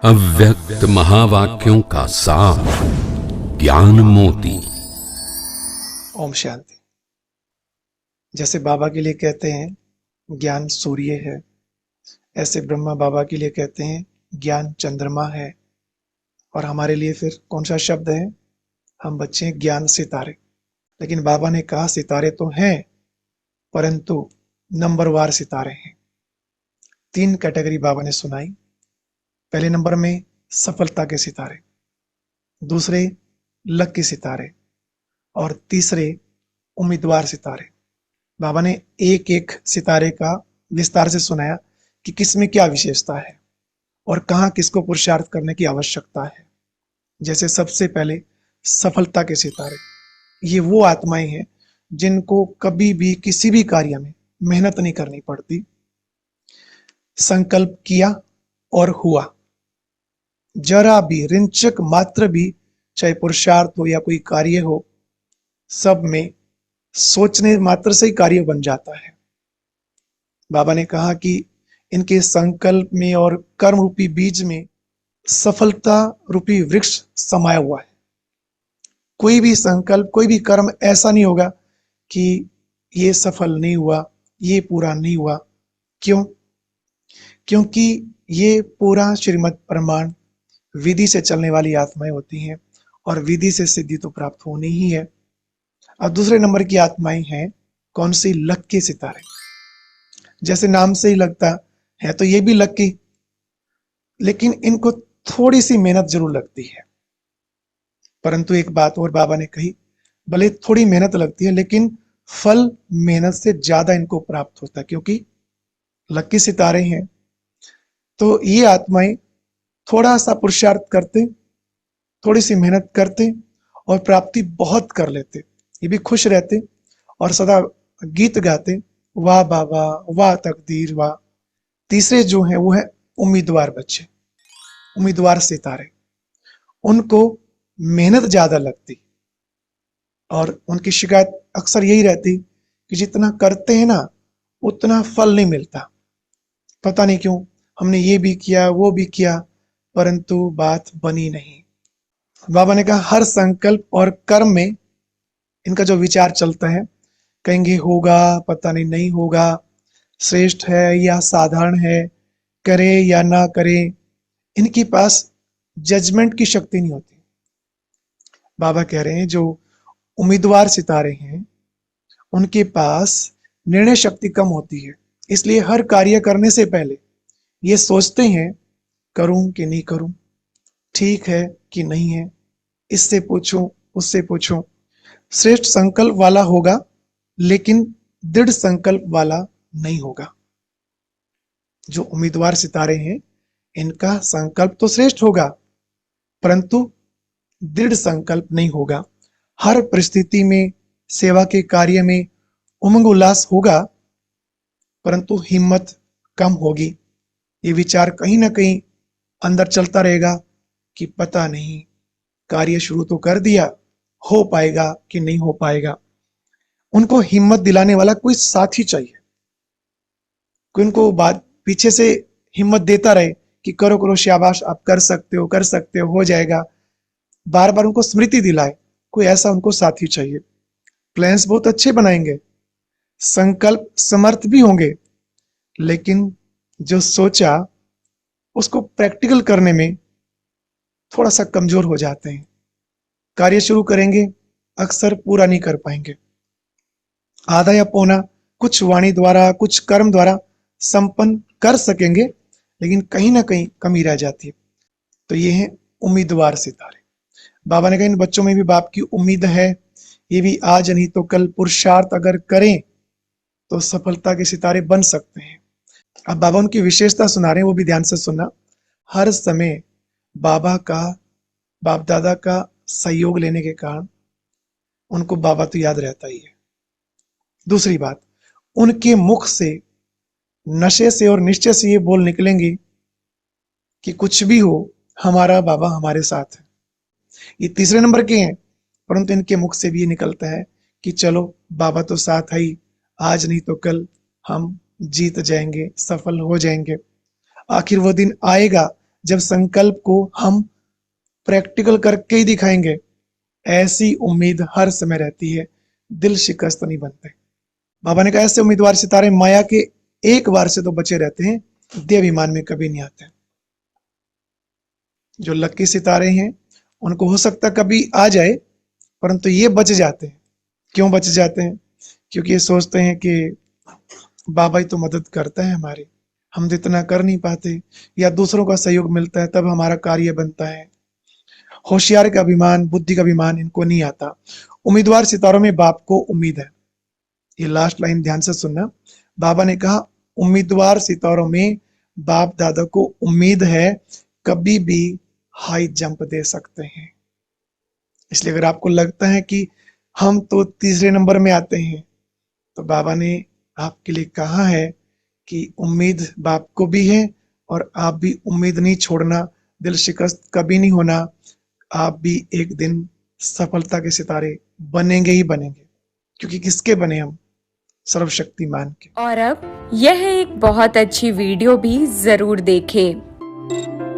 अव्यक्त महावाक्यों का सार ज्ञान मोती। ओम शांति। जैसे बाबा के लिए कहते हैं ज्ञान सूर्य है, ऐसे ब्रह्मा बाबा के लिए कहते हैं ज्ञान चंद्रमा है। और हमारे लिए फिर कौन सा शब्द है? हम बच्चे हैं ज्ञान सितारे। लेकिन बाबा ने कहा सितारे तो हैं, परंतु नंबरवार सितारे हैं। 3 कैटेगरी बाबा ने सुनाई। पहले नंबर में सफलता के सितारे, दूसरे लक के सितारे और तीसरे उम्मीदवार सितारे। बाबा ने एक एक सितारे का विस्तार से सुनाया कि किस में क्या विशेषता है और कहाँ किसको पुरुषार्थ करने की आवश्यकता है। जैसे सबसे पहले सफलता के सितारे, ये वो आत्माएं हैं जिनको कभी भी किसी भी कार्य में मेहनत नहीं करनी पड़ती। संकल्प किया और हुआ, जरा भी रिंचक मात्र भी, चाहे पुरुषार्थ हो या कोई कार्य हो, सब में सोचने मात्र से ही कार्य बन जाता है। बाबा ने कहा कि इनके संकल्प में और कर्म रूपी बीज में सफलता रूपी वृक्ष समाया हुआ है। कोई भी संकल्प, कोई भी कर्म ऐसा नहीं होगा कि ये सफल नहीं हुआ, ये पूरा नहीं हुआ। क्यों? क्योंकि ये पूरा श्रीमद् प्रमाण विधि से चलने वाली आत्माएं होती हैं और विधि से सिद्धि तो प्राप्त होनी ही है। और दूसरे नंबर की आत्माएं हैं कौन सी? लक के सितारे। जैसे नाम से ही लगता है तो ये भी लकी, लेकिन इनको थोड़ी सी मेहनत जरूर लगती है। परंतु एक बात और बाबा ने कही, भले थोड़ी मेहनत लगती है लेकिन फल मेहनत से ज्यादा इनको प्राप्त होता है, क्योंकि लकी सितारे हैं। तो ये आत्माएं थोड़ा सा पुरुषार्थ करते, थोड़ी सी मेहनत करते और प्राप्ति बहुत कर लेते, ये भी खुश रहते और सदा गीत गाते, वाह बाबा, वाह तकदीर, वाह। तीसरे जो है वो है उम्मीदवार बच्चे, उम्मीदवार सितारे। उनको मेहनत ज्यादा लगती और उनकी शिकायत अक्सर यही रहती कि जितना करते हैं ना उतना फल नहीं मिलता। पता नहीं क्यों, हमने ये भी किया वो भी किया, परंतु बात बनी नहीं। बाबा ने कहा हर संकल्प और कर्म में इनका जो विचार चलता है, कहेंगे होगा, पता नहीं, नहीं होगा, श्रेष्ठ है या साधारण है, करे या ना करे। इनके पास जजमेंट की शक्ति नहीं होती। बाबा कह रहे हैं जो उम्मीदवार सितारे हैं उनके पास निर्णय शक्ति कम होती है, इसलिए हर कार्य करने से पहले ये सोचते हैं करूं कि नहीं करूं, ठीक है कि नहीं है, इससे पूछूं उससे पूछूं। श्रेष्ठ संकल्प वाला होगा लेकिन दृढ़ संकल्प वाला नहीं होगा। जो उम्मीदवार सितारे हैं इनका संकल्प तो श्रेष्ठ होगा, परंतु दृढ़ संकल्प नहीं होगा। हर परिस्थिति में सेवा के कार्य में उमंग उल्लास होगा, परंतु हिम्मत कम होगी। ये विचार कहीं ना कहीं अंदर चलता रहेगा कि पता नहीं, कार्य शुरू तो कर दिया, हो पाएगा कि नहीं हो पाएगा। उनको हिम्मत दिलाने वाला कोई साथी चाहिए, कोई उनको बात पीछे से हिम्मत देता रहे कि करो करो, शाबाश, आप कर सकते हो, कर सकते हो जाएगा। बार बार उनको स्मृति दिलाए, कोई ऐसा उनको साथी चाहिए। प्लान्स बहुत अच्छे बनाएंगे, संकल्प समर्थ भी होंगे, लेकिन जो सोचा उसको प्रैक्टिकल करने में थोड़ा सा कमजोर हो जाते हैं। कार्य शुरू करेंगे, अक्सर पूरा नहीं कर पाएंगे। आधा या पौना कुछ वाणी द्वारा, कुछ कर्म द्वारा संपन्न कर सकेंगे, लेकिन कहीं ना कहीं कमी रह जाती है। तो ये है उम्मीदवार सितारे। बाबा ने कहा इन बच्चों में भी बाप की उम्मीद है, ये भी आज नहीं तो कल पुरुषार्थ अगर करें तो सफलता के सितारे बन सकते हैं। अब बाबा उनकी विशेषता सुना रहे हैं, वो भी ध्यान से सुनना। हर समय बाबा का, बाप दादा का सहयोग लेने के कारण उनको बाबा तो याद रहता ही है। दूसरी बात, उनके मुख से नशे से और निश्चय से ये बोल निकलेंगे कि कुछ भी हो हमारा बाबा हमारे साथ है। ये तीसरे नंबर के हैं, परंतु इनके मुख से भी ये निकलता है कि चलो बाबा तो साथ है ही, आज नहीं तो कल हम जीत जाएंगे, सफल हो जाएंगे। आखिर वो दिन आएगा जब संकल्प को हम प्रैक्टिकल करके ही दिखाएंगे, ऐसी उम्मीद हर समय रहती है, दिल शिकस्त नहीं बनते। बाबा ने कहा ऐसे उम्मीदवार सितारे माया के एक बार से तो बचे रहते हैं, देवाभिमान में कभी नहीं आते। जो लकी सितारे हैं उनको हो सकता कभी आ जाए, परंतु ये बच जाते हैं। क्यों बच जाते हैं? क्योंकि ये सोचते हैं कि बाबा ही तो मदद करता है हमारी, हम तो इतना कर नहीं पाते, या दूसरों का सहयोग मिलता है तब हमारा कार्य बनता है। होशियार का अभिमान, बुद्धि का अभिमान इनको नहीं आता। उम्मीदवार सितारों में बाप को उम्मीद है। ये लास्ट लाइन ध्यान से सुनना। बाबा ने कहा उम्मीदवार सितारों में बाप दादा को उम्मीद है, कभी भी हाई जंप दे सकते हैं। इसलिए अगर आपको लगता है कि हम तो तीसरे नंबर में आते हैं, तो बाबा ने आपके लिए कहा है कि उम्मीद बाप को भी है, और आप भी उम्मीद नहीं छोड़ना, दिल शिकस्त कभी नहीं होना। आप भी एक दिन सफलता के सितारे बनेंगे ही बनेंगे, क्योंकि किसके बने हम? सर्वशक्तिमान के। और अब यह एक बहुत अच्छी वीडियो भी जरूर देखें।